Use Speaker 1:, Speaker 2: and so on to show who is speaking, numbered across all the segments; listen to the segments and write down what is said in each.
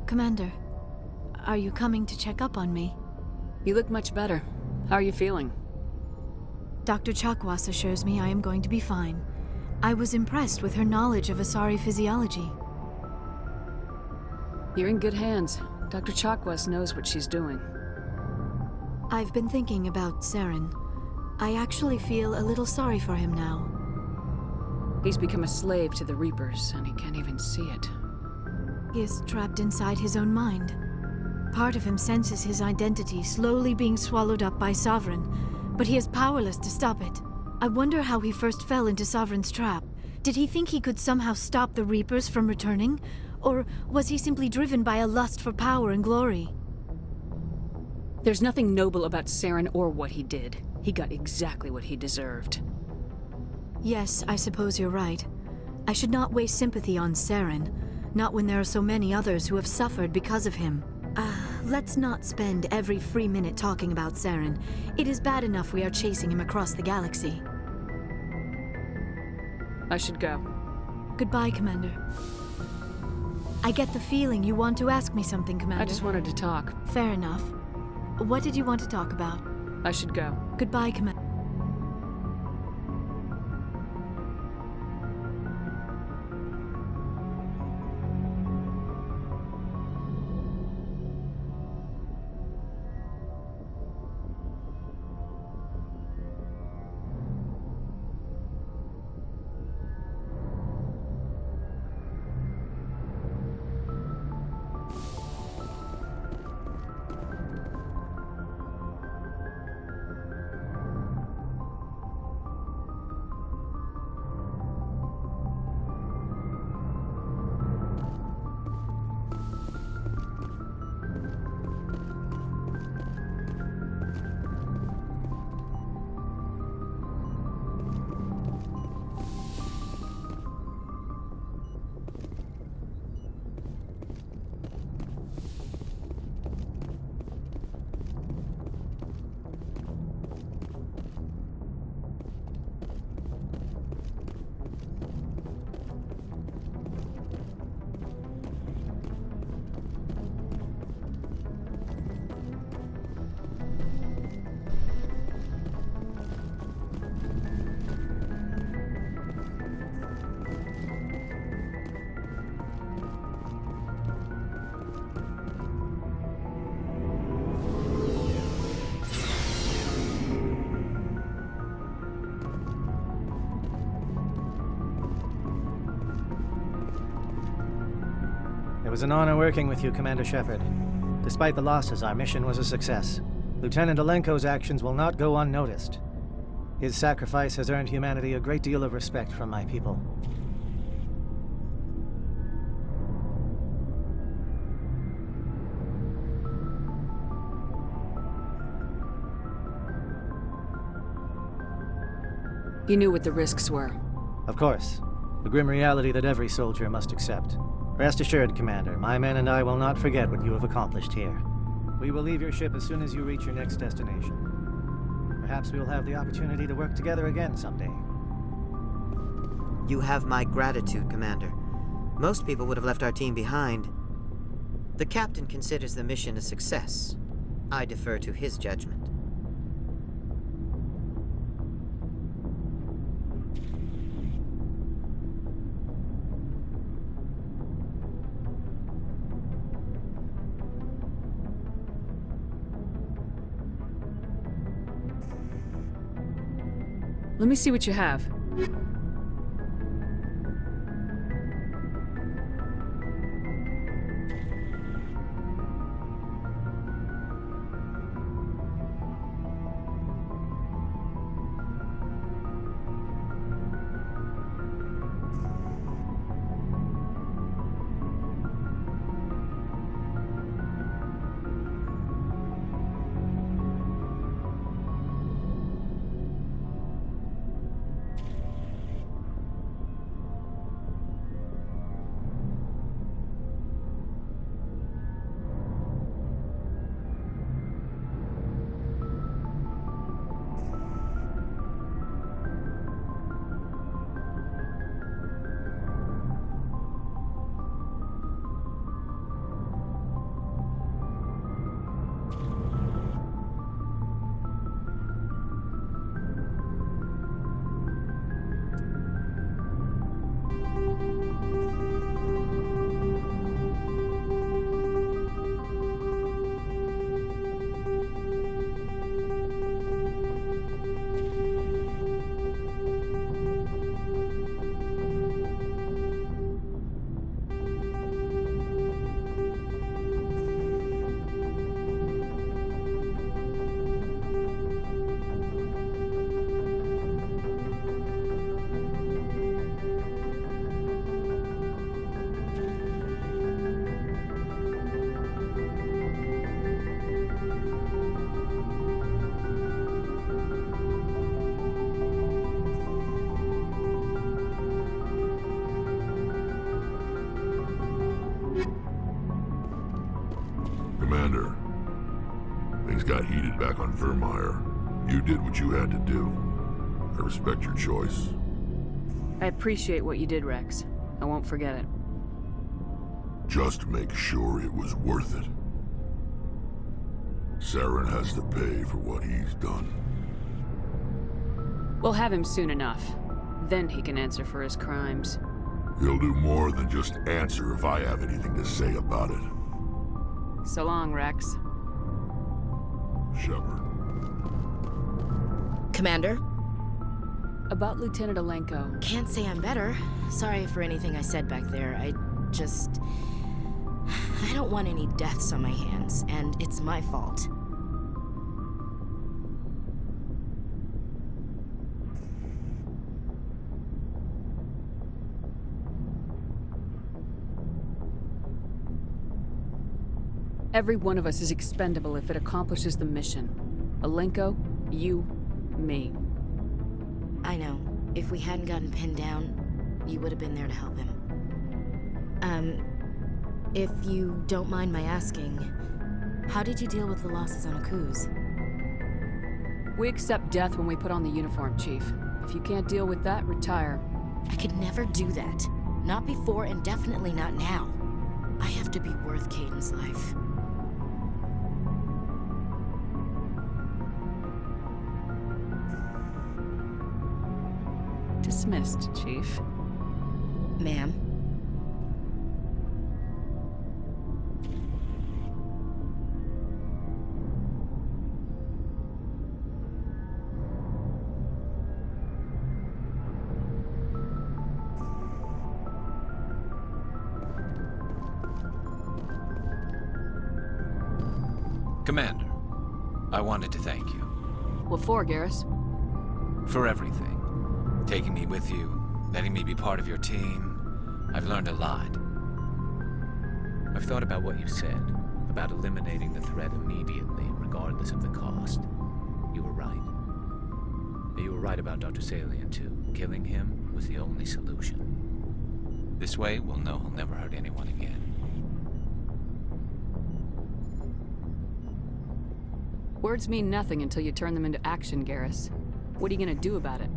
Speaker 1: Commander, are you coming to check up on me?
Speaker 2: You look much better. How are you feeling?
Speaker 1: Dr. Chakwas assures me I am going to be fine. I was impressed with her knowledge of Asari physiology.
Speaker 2: You're in good hands. Dr. Chakwas knows what she's doing.
Speaker 1: I've been thinking about Saren. I actually feel a little sorry for him now.
Speaker 2: He's become a slave to the Reapers, and he can't even see it.
Speaker 1: He is trapped inside his own mind. Part of him senses his identity slowly being swallowed up by Sovereign, but he is powerless to stop it. I wonder how he first fell into Sovereign's trap. Did he think he could somehow stop the Reapers from returning? Or was he simply driven by a lust for power and glory?
Speaker 2: There's nothing noble about Saren or what he did. He got exactly what he deserved.
Speaker 1: Yes, I suppose you're right. I should not waste sympathy on Saren, not when there are so many others who have suffered because of him. Let's not spend every free minute talking about Saren. It is bad enough we are chasing him across the galaxy.
Speaker 2: I should go.
Speaker 1: Goodbye, Commander. I get the feeling you want to ask me something, Commander.
Speaker 2: I just wanted to talk.
Speaker 1: Fair enough. What did you want to talk about?
Speaker 2: I should go.
Speaker 1: Goodbye, Commander.
Speaker 3: It was an honor working with you, Commander Shepard. Despite the losses, our mission was a success. Lieutenant Alenko's actions will not go unnoticed. His sacrifice has earned humanity a great deal of respect from my people.
Speaker 2: You knew what the risks were.
Speaker 3: Of course. The grim reality that every soldier must accept. Rest assured, Commander, my men and I will not forget what you have accomplished here. We will leave your ship as soon as you reach your next destination. Perhaps we will have the opportunity to work together again someday.
Speaker 4: You have my gratitude, Commander. Most people would have left our team behind. The captain considers the mission a success. I defer to his judgment.
Speaker 2: Let me see what you have.
Speaker 5: Commander, things got heated back on Vermeer. You did what you had to do. I respect your choice.
Speaker 2: I appreciate what you did, Rex. I won't forget it.
Speaker 5: Just make sure it was worth it. Saren has to pay for what he's done.
Speaker 2: We'll have him soon enough. Then he can answer for his crimes.
Speaker 5: He'll do more than just answer if I have anything to say about it.
Speaker 2: So long, Rex.
Speaker 5: Shepard.
Speaker 6: Commander?
Speaker 2: About Lieutenant Alenko.
Speaker 6: Can't say I'm better. Sorry for anything I said back there. I don't want any deaths on my hands, and it's my fault.
Speaker 2: Every one of us is expendable if it accomplishes the mission. Alenko, you, me.
Speaker 6: I know. If we hadn't gotten pinned down, you would have been there to help him. If you don't mind my asking, how did you deal with the losses on Akuz?
Speaker 2: We accept death when we put on the uniform, Chief. If you can't deal with that, retire.
Speaker 6: I could never do that. Not before, and definitely not now. I have to be worth Kaiden's life.
Speaker 2: Dismissed, Chief.
Speaker 6: Ma'am?
Speaker 7: Commander, I wanted to thank you.
Speaker 2: What for, Garrus?
Speaker 7: For everything. Taking me with you, letting me be part of your team. I've learned a lot. I've thought about what you said, about eliminating the threat immediately, regardless of the cost. You were right. You were right about Dr. Salian, too. Killing him was the only solution. This way, we'll know he'll never hurt anyone again.
Speaker 2: Words mean nothing until you turn them into action, Garrus. What are you gonna do about it?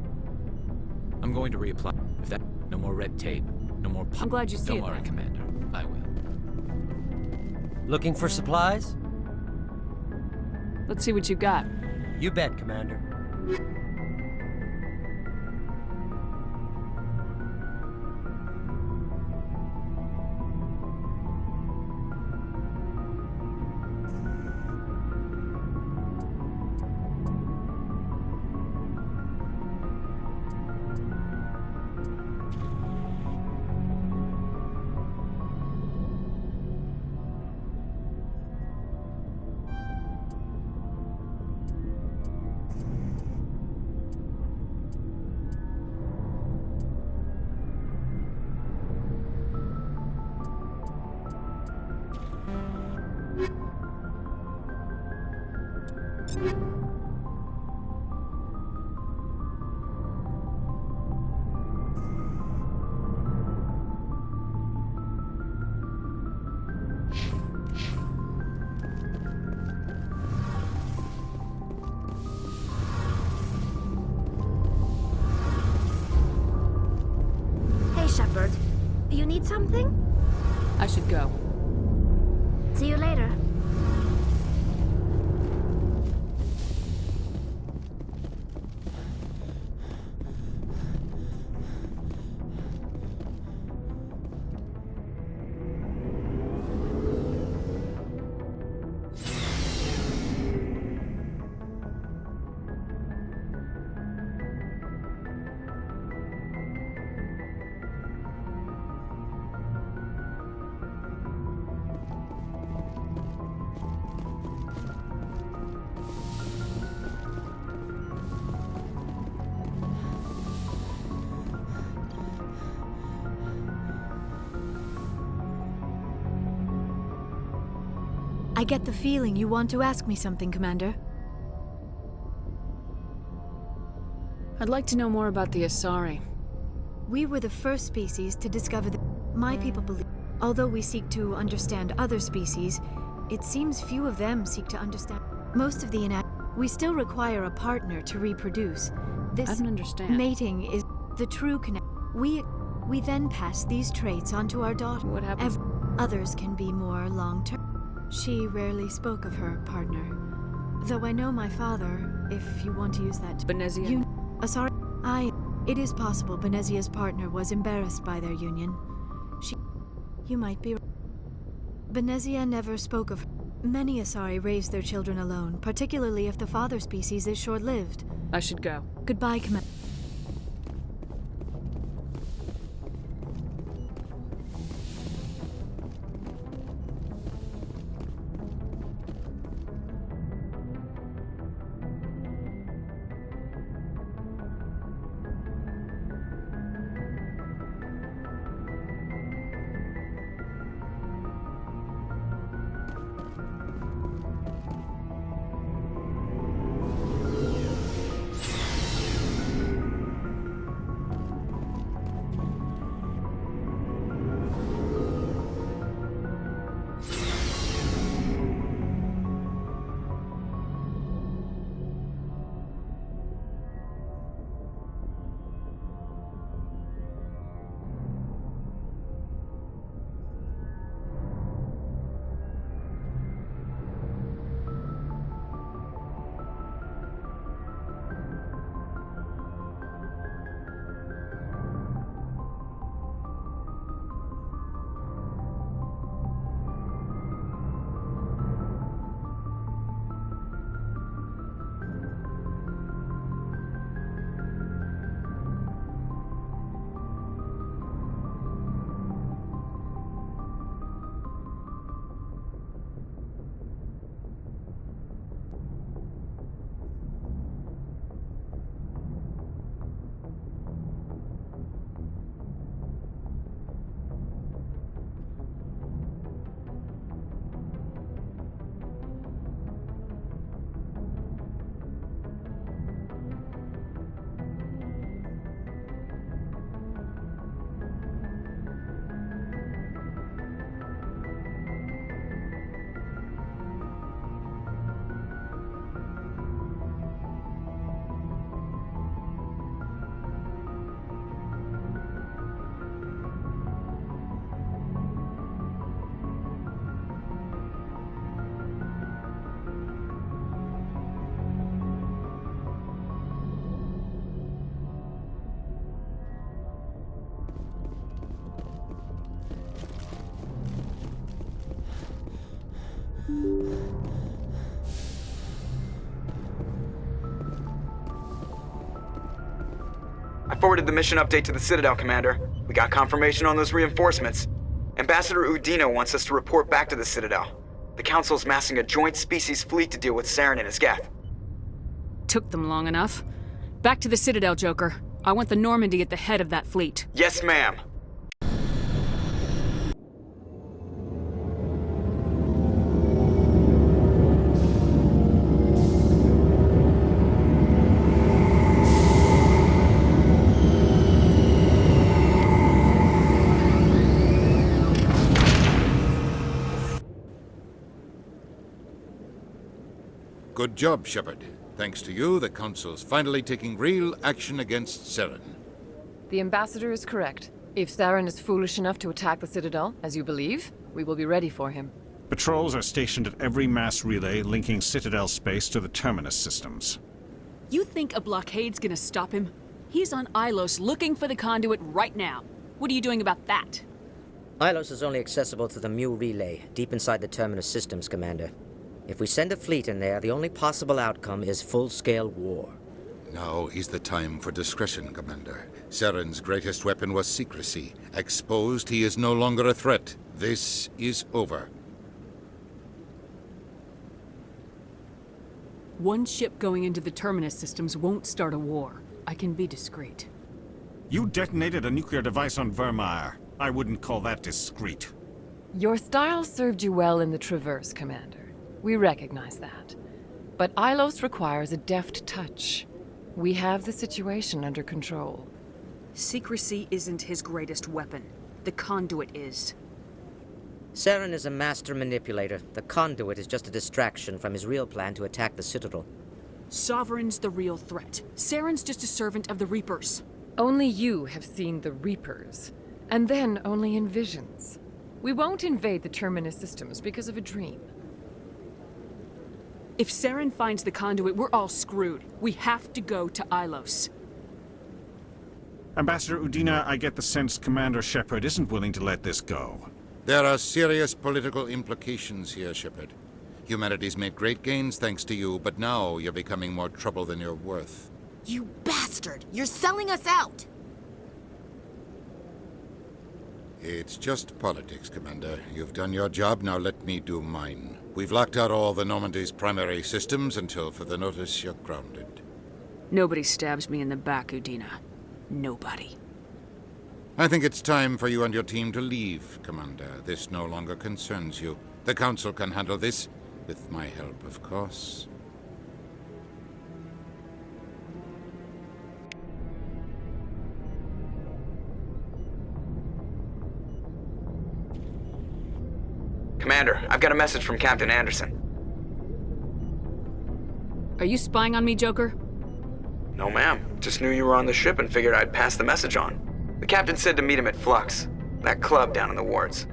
Speaker 7: I'm going to reapply. If that, no more red tape, no more.
Speaker 2: I'm glad you see it
Speaker 7: Don't worry,
Speaker 2: then.
Speaker 7: Commander. I will.
Speaker 8: Looking for supplies?
Speaker 2: Let's see what you got.
Speaker 8: You bet, Commander.
Speaker 9: Hey, Shepard. You need something?
Speaker 2: I should go.
Speaker 9: See you later.
Speaker 1: I get the feeling you want to ask me something, Commander.
Speaker 2: I'd like to know more about the Asari.
Speaker 1: We were the first species to discover the... My people believe... Although we seek to understand other species, It seems few of them seek to understand. Most of the we still require a partner to reproduce. This
Speaker 2: I don't understand.
Speaker 1: mating is the true connect. We then pass these traits onto our daughter.
Speaker 2: What happens?
Speaker 1: Others can be more long-term. She rarely spoke of her partner. Though I know my father, if you want to use that.
Speaker 2: Benezia?
Speaker 1: Sorry. It is possible Benezia's partner was embarrassed by their union. You might be right. Benezia never spoke of her. Many Asari raise their children alone, particularly if the father species is short-lived.
Speaker 2: I should go.
Speaker 1: Goodbye, Commander.
Speaker 10: I forwarded the mission update to the Citadel, Commander. We got confirmation on those reinforcements. Ambassador Udino wants us to report back to the Citadel. The Council's massing a joint species fleet to deal with Saren and his Geth.
Speaker 2: Took them long enough. Back to the Citadel, Joker. I want the Normandy at the head of that fleet.
Speaker 10: Yes, ma'am.
Speaker 11: Good job, Shepard. Thanks to you, the Council's finally taking real action against Saren.
Speaker 12: The Ambassador is correct. If Saren is foolish enough to attack the Citadel, as you believe, we will be ready for him.
Speaker 13: Patrols are stationed at every mass relay linking Citadel space to the Terminus systems.
Speaker 2: You think a blockade's gonna stop him? He's on Ilos looking for the conduit right now. What are you doing about that?
Speaker 14: Ilos is only accessible to the Mu relay, deep inside the Terminus systems, Commander. If we send a fleet in there, the only possible outcome is full-scale war.
Speaker 11: Now is the time for discretion, Commander. Saren's greatest weapon was secrecy. Exposed, he is no longer a threat. This is over.
Speaker 2: One ship going into the Terminus systems won't start a war. I can be discreet.
Speaker 13: You detonated a nuclear device on Vermeer. I wouldn't call that discreet.
Speaker 12: Your style served you well in the Traverse, Commander. We recognize that. But Ilos requires a deft touch. We have the situation under control.
Speaker 2: Secrecy isn't his greatest weapon. The conduit is.
Speaker 14: Saren is a master manipulator. The conduit is just a distraction from his real plan to attack the Citadel.
Speaker 2: Sovereign's the real threat. Saren's just a servant of the Reapers.
Speaker 12: Only you have seen the Reapers, and then only in visions. We won't invade the Terminus systems because of a dream.
Speaker 2: If Saren finds the conduit, we're all screwed. We have to go to Ilos.
Speaker 13: Ambassador Udina, I get the sense Commander Shepard isn't willing to let this go.
Speaker 11: There are serious political implications here, Shepard. Humanity's made great gains thanks to you, but now you're becoming more trouble than you're worth.
Speaker 6: You bastard! You're selling us out!
Speaker 11: It's just politics, Commander. You've done your job, now let me do mine. We've locked out all the Normandy's primary systems until further notice you're grounded.
Speaker 2: Nobody stabs me in the back, Udina. Nobody.
Speaker 11: I think it's time for you and your team to leave, Commander. This no longer concerns you. The Council can handle this, with my help, of course.
Speaker 10: Commander, I've got a message from Captain Anderson.
Speaker 2: Are you spying on me, Joker?
Speaker 10: No, ma'am. Just knew you were on the ship and figured I'd pass the message on. The captain said to meet him at Flux, that club down in the wards.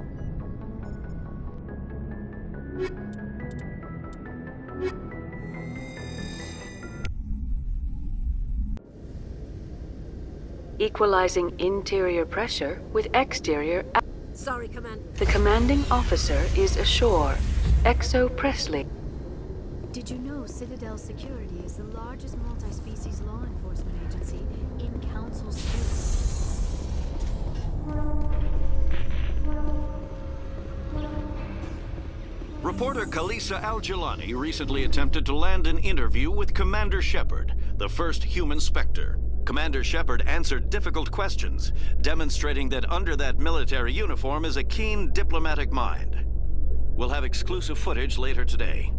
Speaker 15: Equalizing interior pressure with exterior.
Speaker 9: Sorry, Commander.
Speaker 15: The commanding officer is ashore. Exo Presley.
Speaker 1: Did you know Citadel Security is the largest multi-species law enforcement agency in Council space?
Speaker 16: Reporter Kalisa Al-Jilani recently attempted to land an interview with Commander Shepard, the first human Spectre. Commander Shepard answered difficult questions, demonstrating that under that military uniform is a keen diplomatic mind. We'll have exclusive footage later today.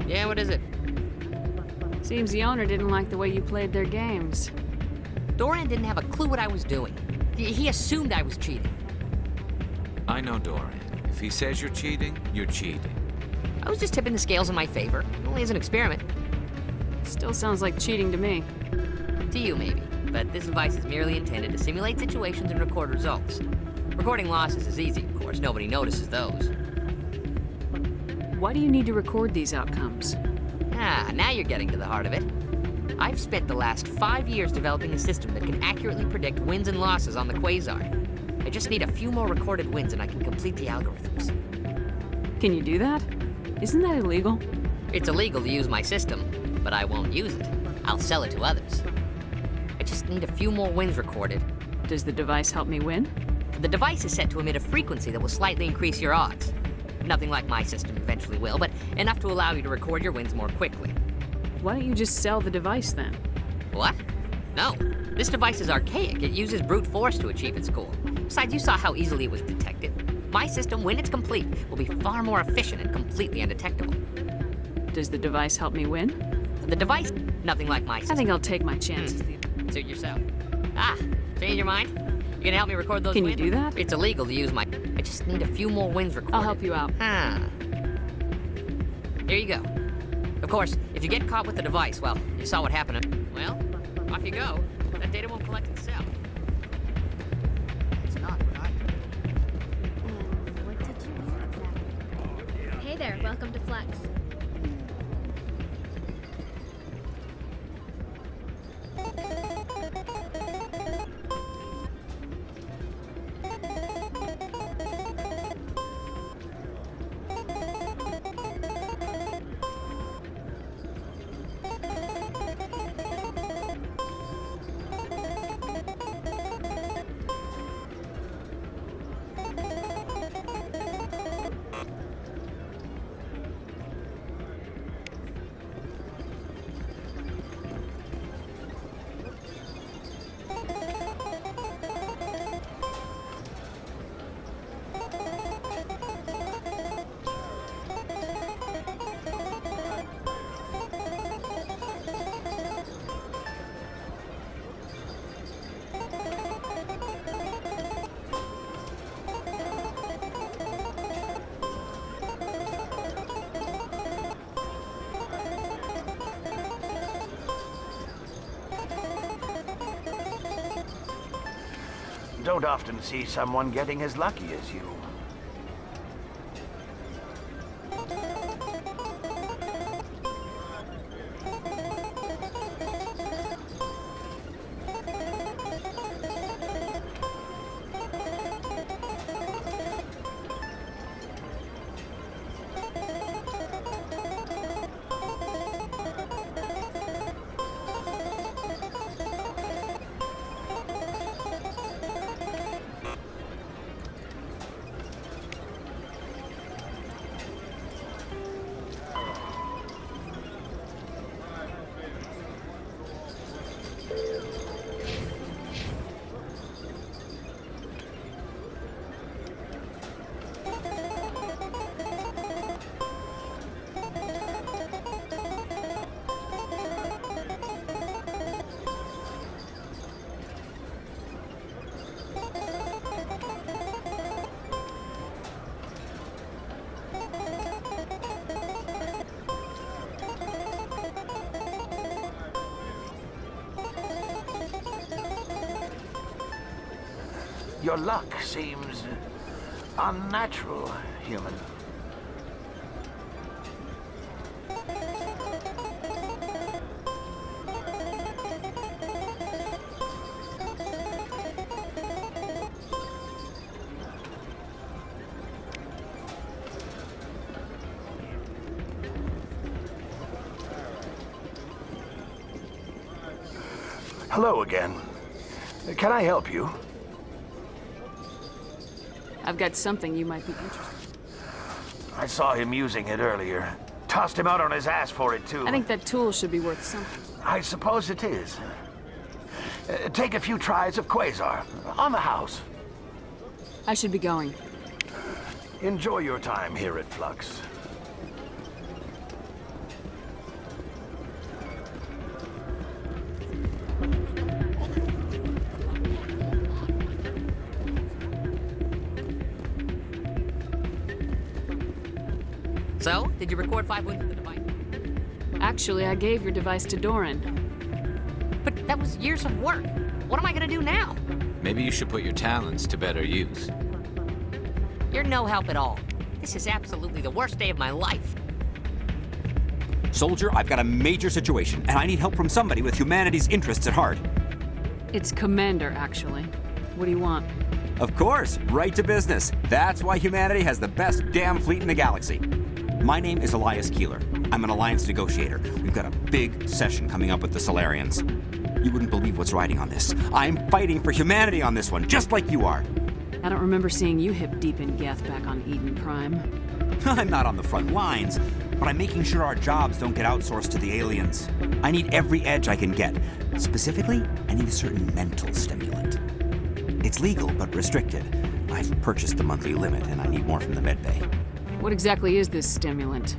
Speaker 6: Yeah, what is it?
Speaker 2: Seems the owner didn't like the way you played their games.
Speaker 6: Doran didn't have a clue what I was doing. He assumed I was cheating.
Speaker 7: I know Doran. If he says you're cheating, you're cheating.
Speaker 6: I was just tipping the scales in my favor, only as an experiment.
Speaker 2: Still sounds like cheating to me.
Speaker 6: To you, maybe. But this device is merely intended to simulate situations and record results. Recording losses is easy, of course. Nobody notices those.
Speaker 2: Why do you need to record these outcomes?
Speaker 6: Ah, now you're getting to the heart of it. I've spent the last 5 years developing a system that can accurately predict wins and losses on the Quasar. I just need a few more recorded wins and I can complete the algorithms.
Speaker 2: Can you do that? Isn't that illegal?
Speaker 6: It's illegal to use my system, but I won't use it. I'll sell it to others. I just need a few more wins recorded.
Speaker 2: Does the device help me win?
Speaker 6: The device is set to emit a frequency that will slightly increase your odds. Nothing like my system eventually will, but enough to allow you to record your wins more quickly.
Speaker 2: Why don't you just sell the device then?
Speaker 6: What? No. This device is archaic. It uses brute force to achieve its goal. Besides, you saw how easily it was detected. My system, when it's complete, will be far more efficient and completely undetectable.
Speaker 2: Does the device help me win?
Speaker 6: The device? Nothing like my system.
Speaker 2: I think I'll take my chances.
Speaker 6: Suit yourself. Ah, change your mind? You gonna help me record those
Speaker 2: Can
Speaker 6: wins?
Speaker 2: you do that?
Speaker 6: It's illegal to use my... I just need a few more wins recorded.
Speaker 2: I'll help you out.
Speaker 6: Here you go. Of course, if you get caught with the device, well, you saw what happened. Well, off you go. That data won't collect itself. It's not what I heard.
Speaker 9: What did you do exactly? Hey there, welcome to Flex.
Speaker 17: Don't often see someone getting as lucky as you. Your luck seems unnatural, human. Hello again. Can I help you?
Speaker 2: I've got something you might be interested in.
Speaker 17: I saw him using it earlier. Tossed him out on his ass for it, too.
Speaker 2: I think that tool should be worth something.
Speaker 17: I suppose it is. Take a few tries of Quasar. On the house.
Speaker 2: I should be going.
Speaker 17: Enjoy your time here at Flux.
Speaker 6: So, did you record 5 wins with the device?
Speaker 2: Actually, I gave your device to Doran.
Speaker 6: But that was years of work. What am I gonna do now?
Speaker 7: Maybe you should put your talents to better use.
Speaker 6: You're no help at all. This is absolutely the worst day of my life.
Speaker 18: Soldier, I've got a major situation, and I need help from somebody with humanity's interests at heart.
Speaker 2: It's Commander, actually. What do you want?
Speaker 18: Of course, right to business. That's why humanity has the best damn fleet in the galaxy. My name is Elias Keeler. I'm an Alliance negotiator. We've got a big session coming up with the Solarians. You wouldn't believe what's riding on this. I'm fighting for humanity on this one, just like you are.
Speaker 2: I don't remember seeing you hip deep in Geth back on Eden Prime.
Speaker 18: I'm not on the front lines, but I'm making sure our jobs don't get outsourced to the aliens. I need every edge I can get. Specifically, I need a certain mental stimulant. It's legal, but restricted. I've purchased the monthly limit, and I need more from the medbay.
Speaker 2: What exactly is this stimulant?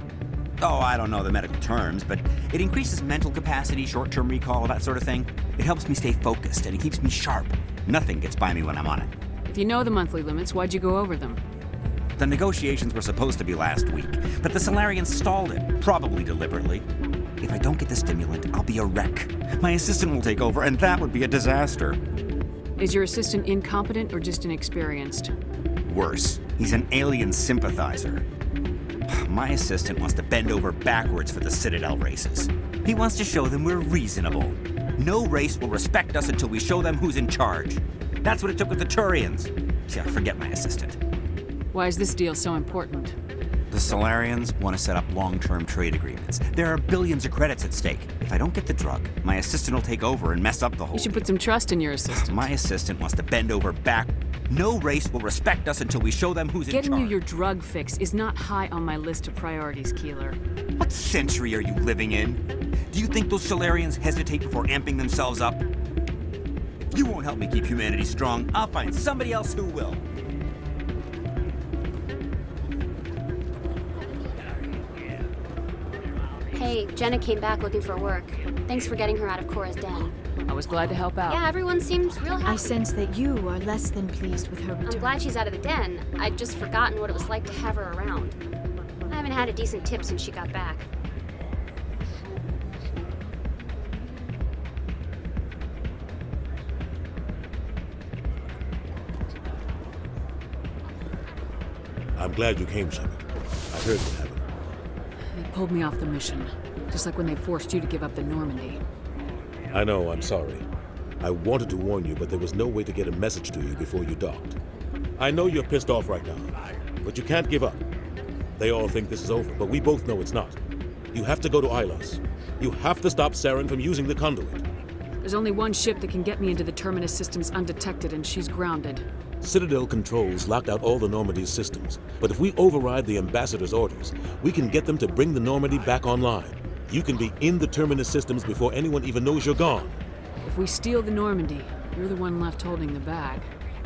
Speaker 18: Oh, I don't know the medical terms, but it increases mental capacity, short-term recall, that sort of thing. It helps me stay focused, and it keeps me sharp. Nothing gets by me when I'm on it.
Speaker 2: If you know the monthly limits, why'd you go over them?
Speaker 18: The negotiations were supposed to be last week, but the Solarians stalled it, probably deliberately. If I don't get the stimulant, I'll be a wreck. My assistant will take over, and that would be a disaster.
Speaker 2: Is your assistant incompetent or just inexperienced?
Speaker 18: Worse, he's an alien sympathizer. My assistant wants to bend over backwards for the Citadel races. He wants to show them we're reasonable. No race will respect us until we show them who's in charge. That's what it took with the Turians. Yeah, forget my assistant.
Speaker 2: Why is this deal so important?
Speaker 18: The Solarians want to set up long-term trade agreements. There are billions of credits at stake. If I don't get the drug, my assistant will take over and mess up the whole
Speaker 2: You should put some trust in your assistant.
Speaker 18: My assistant wants to bend over back. No race will respect us until we show them who's in charge.
Speaker 2: Getting you your drug fix is not high on my list of priorities, Keeler.
Speaker 18: What century are you living in? Do you think those Solarians hesitate before amping themselves up? If you won't help me keep humanity strong, I'll find somebody else who will.
Speaker 9: Hey, Jenna came back looking for work. Thanks for getting her out of Cora's den.
Speaker 2: I was glad to help out.
Speaker 9: Yeah, everyone seems real happy.
Speaker 1: I sense that you are less than pleased with her return.
Speaker 9: I'm glad she's out of the den. I'd just forgotten what it was like to have her around. I haven't had a decent tip since she got back.
Speaker 19: I'm glad you came, Shepard. I heard what happened.
Speaker 2: They pulled me off the mission, just like when they forced you to give up the Normandy.
Speaker 19: I know, I'm sorry. I wanted to warn you, but there was no way to get a message to you before you docked. I know you're pissed off right now, but you can't give up. They all think this is over, but we both know it's not. You have to go to Ilos. You have to stop Saren from using the conduit.
Speaker 2: There's only one ship that can get me into the Terminus systems undetected, and she's grounded.
Speaker 19: Citadel controls locked out all the Normandy's systems, but if we override the Ambassador's orders, we can get them to bring the Normandy back online. You can be in the Terminus systems before anyone even knows you're gone.
Speaker 2: If we steal the Normandy, you're the one left holding the bag.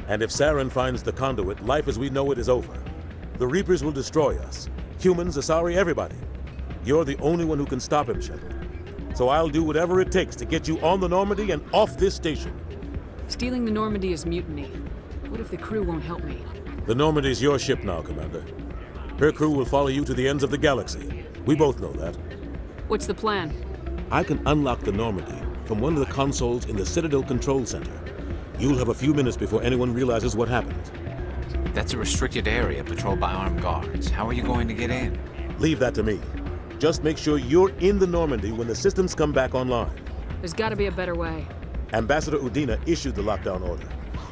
Speaker 19: And if Saren finds the conduit, life as we know it is over. The Reapers will destroy us. Humans, Asari, everybody. You're the only one who can stop him, Shepard. So I'll do whatever it takes to get you on the Normandy and off this station.
Speaker 2: Stealing the Normandy is mutiny. What if the crew won't help me?
Speaker 19: The Normandy's your ship now, Commander. Her crew will follow you to the ends of the galaxy. We both know that.
Speaker 2: What's the plan?
Speaker 19: I can unlock the Normandy from one of the consoles in the Citadel Control Center. You'll have a few minutes before anyone realizes what happened.
Speaker 7: That's a restricted area patrolled by armed guards. How are you going to get in?
Speaker 19: Leave that to me. Just make sure you're in the Normandy when the systems come back online.
Speaker 2: There's got to be a better way.
Speaker 19: Ambassador Udina issued the lockdown order.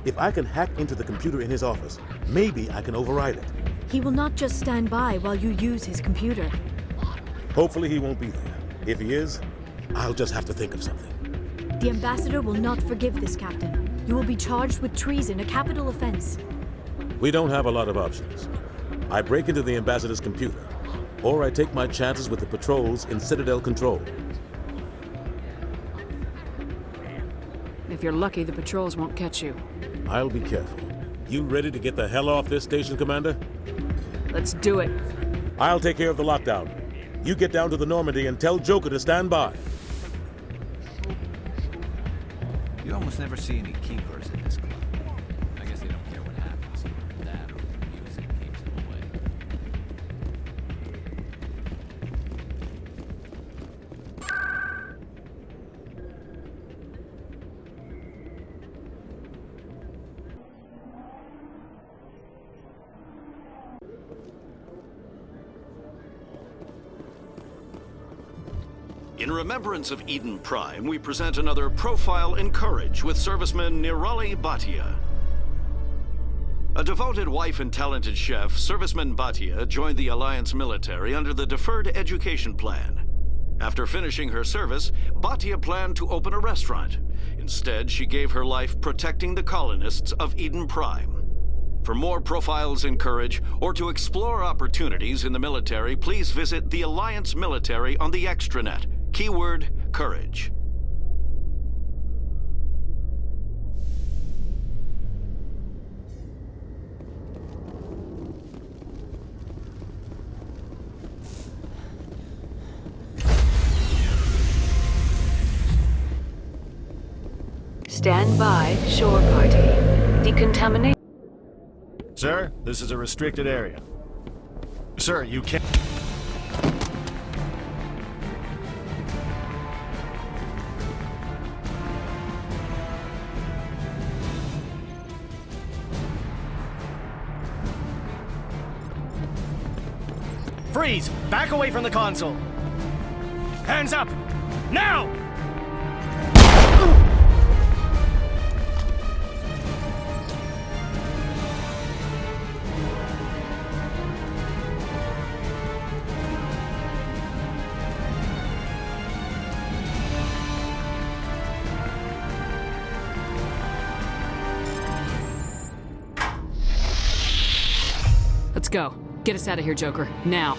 Speaker 19: If I can hack into the computer in his office, maybe I can override it.
Speaker 1: He will not just stand by while you use his computer.
Speaker 19: Hopefully he won't be there. If he is, I'll just have to think of something.
Speaker 1: The Ambassador will not forgive this, Captain. You will be charged with treason, a capital offense.
Speaker 19: We don't have a lot of options. I break into the Ambassador's computer, or I take my chances with the patrols in Citadel Control.
Speaker 2: If you're lucky, the patrols won't catch you.
Speaker 19: I'll be careful. You ready to get the hell off this station, Commander?
Speaker 2: Let's do it.
Speaker 19: I'll take care of the lockdown. You get down to the Normandy and tell Joker to stand by.
Speaker 7: You almost never see any keepers in this club. I guess they don't care what happens. That or the music keeps them away.
Speaker 16: In remembrance of Eden Prime, we present another Profile in Courage with serviceman Nirali Bhatia. A devoted wife and talented chef, Serviceman Bhatia joined the Alliance military under the Deferred Education Plan. After finishing her service, Bhatia planned to open a restaurant. Instead, she gave her life protecting the colonists of Eden Prime. For more Profiles in Courage, or to explore opportunities in the military, please visit the Alliance Military on the extranet. Keyword, Courage.
Speaker 15: Stand by, shore party. Decontamination.
Speaker 3: Sir, this is a restricted area. Sir, you can't... Freeze! Back away from the console! Hands up! Now!
Speaker 2: Let's go. Get us out of here, Joker. Now.